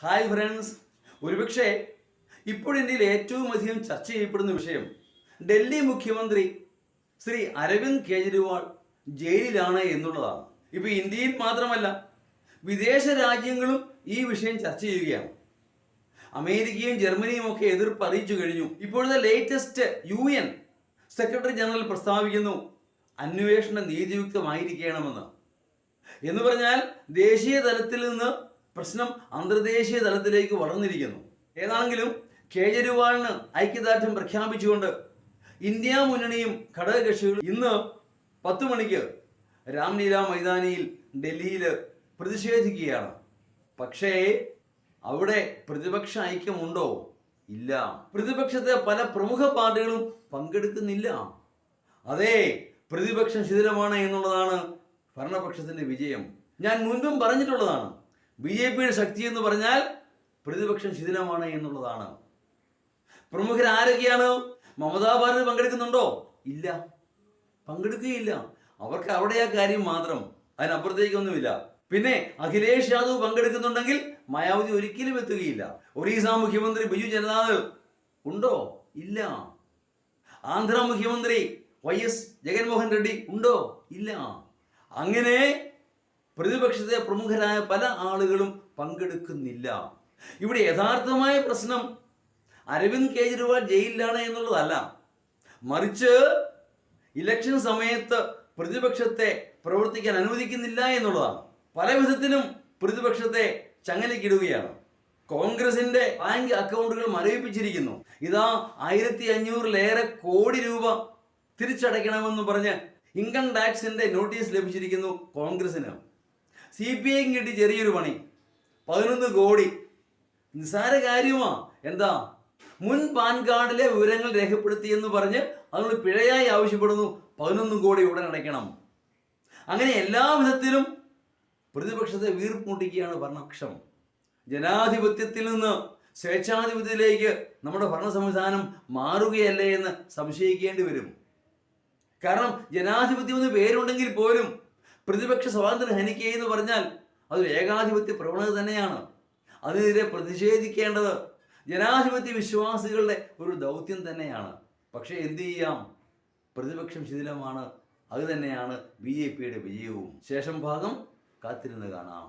Hi friends, ഒരുപക്ഷെ ഇപ്പോൾ ഇന്ത്യയിൽ ഏറ്റവും അധികം ചർച്ച ചെയ്യപ്പെടുന്ന വിഷയം ഡൽഹി മുഖ്യമന്ത്രി ശ്രീ അരവിന്ദ് കെജ്രിവാൾ ജയിലിലാണ് എന്നുള്ളതാണ്. ഇപ്പോൾ ഇന്ത്യയിൽ മാത്രമല്ല, വിദേശ രാജ്യങ്ങളും ഈ വിഷയം ചർച്ച ചെയ്യുകയാണ്. അമേരിക്കയും ജർമ്മനിയും ഒക്കെ എതിർപ്പ് അറിയിച്ചു കഴിഞ്ഞു. ഇപ്പോഴത്തെ ലേറ്റസ്റ്റ് UN സെക്രട്ടറി ജനറൽ പ്രസ്താവിക്കുന്നു, അന്വേഷണം നീതിയുക്തമായിരിക്കണമെന്ന്. എന്ന് പറഞ്ഞാൽ ദേശീയ തലത്തിൽ നിന്ന് പ്രശ്നം അന്തർദേശീയ തലത്തിലേക്ക് വളർന്നിരിക്കുന്നു. ഏതാണെങ്കിലും കേജ്രിവാളിന് ഐക്യദാർഢ്യം പ്രഖ്യാപിച്ചുകൊണ്ട് ഇന്ത്യ മുന്നണിയും ഘടകകക്ഷികളും ഇന്ന് 10 മണിക്ക് രാംലീല മൈതാനിയിൽ ഡൽഹിയിൽ പ്രതിഷേധിക്കുകയാണ്. പക്ഷേ അവിടെ പ്രതിപക്ഷ ഐക്യമുണ്ടോ? ഇല്ല. പ്രതിപക്ഷത്തെ പല പ്രമുഖ പാർട്ടികളും പങ്കെടുക്കുന്നില്ല. അതെ, പ്രതിപക്ഷം ശിഥിലമാണ് എന്നുള്ളതാണ് ഭരണപക്ഷത്തിന്റെ വിജയം. ഞാൻ മുൻപും പറഞ്ഞിട്ടുള്ളതാണ്, BJPയുടെ ശക്തി എന്ന് പറഞ്ഞാൽ പ്രതിപക്ഷം ശിഥിലമാണ് എന്നുള്ളതാണ്. പ്രമുഖർ ആരൊക്കെയാണ്? മമതാ ബാനർജി പങ്കെടുക്കുന്നുണ്ടോ? ഇല്ല, പങ്കെടുക്കുകയില്ല. അവർക്ക് അവിടെയാ കാര്യം മാത്രം, അതിനപ്പുറത്തേക്കൊന്നുമില്ല. പിന്നെ അഖിലേഷ് യാദവ് പങ്കെടുക്കുന്നുണ്ടെങ്കിൽ മായാവതി ഒരിക്കലും എത്തുകയില്ല. ഒറീസ മുഖ്യമന്ത്രി ബിജു ജനതാദൾ ഉണ്ടോ? ഇല്ല. ആന്ധ്ര മുഖ്യമന്ത്രി YS ജഗൻമോഹൻ റെഡ്ഡി ഉണ്ടോ? ഇല്ല. അങ്ങനെ പ്രതിപക്ഷത്തെ പ്രമുഖരായ പല ആളുകളും പങ്കെടുക്കുന്നില്ല. ഇവിടെ യഥാർത്ഥമായ പ്രശ്നം അരവിന്ദ് കെജ്രിവാൾ ജയിലിലാണ് എന്നുള്ളതല്ല, മറിച്ച് ഇലക്ഷൻ സമയത്ത് പ്രതിപക്ഷത്തെ പ്രവർത്തിക്കാൻ അനുവദിക്കുന്നില്ല എന്നുള്ളതാണ്. പല വിധത്തിലും പ്രതിപക്ഷത്തെ ചങ്ങലക്കിടുകയാണ്. കോൺഗ്രസിന്റെ ബാങ്ക് അക്കൗണ്ടുകൾ മരവിപ്പിച്ചിരിക്കുന്നു. ഇതാ 1500-ലേറെ കോടി രൂപ തിരിച്ചടയ്ക്കണമെന്ന് പറഞ്ഞ് ഇൻകം ടാക്സിന്റെ നോട്ടീസ് ലഭിച്ചിരിക്കുന്നു കോൺഗ്രസിന്. CPIക്ക് കിട്ടി ചെറിയൊരു പണി, 11 കോടി. നിസ്സാര കാര്യമാ. എന്താ? മുൻ പാൻ കാർഡിലെ വിവരങ്ങൾ രേഖപ്പെടുത്തിയെന്ന് പറഞ്ഞ് അതുകൊണ്ട് പിഴയായി ആവശ്യപ്പെടുന്നു 11 കോടി ഉടൻ അടയ്ക്കണം. അങ്ങനെ എല്ലാ വിധത്തിലും പ്രതിപക്ഷത്തെ വീർപ്പുമുട്ടിക്കുകയാണ് ഭരണപക്ഷം. ജനാധിപത്യത്തിൽ നിന്ന് സ്വേച്ഛാധിപത്യത്തിലേക്ക് നമ്മുടെ ഭരണ സംവിധാനം മാറുകയല്ലേ എന്ന് സംശയിക്കേണ്ടി വരും. കാരണം ജനാധിപത്യം എന്ന് പേരുണ്ടെങ്കിൽ പോലും പ്രതിപക്ഷ സ്വാതന്ത്ര്യം ഹനിക്കുക എന്ന് പറഞ്ഞാൽ അതൊരു ഏകാധിപത്യ പ്രവണത തന്നെയാണ്. അതിനെതിരെ പ്രതിഷേധിക്കേണ്ടത് ജനാധിപത്യ വിശ്വാസികളുടെ ഒരു ദൗത്യം തന്നെയാണ്. പക്ഷേ എന്തു ചെയ്യാം, പ്രതിപക്ഷം ശിഥിലമാണ്. അത് തന്നെയാണ് BJPയുടെ വിജയവും. ശേഷം ഭാഗം കാത്തിരുന്ന് കാണാം.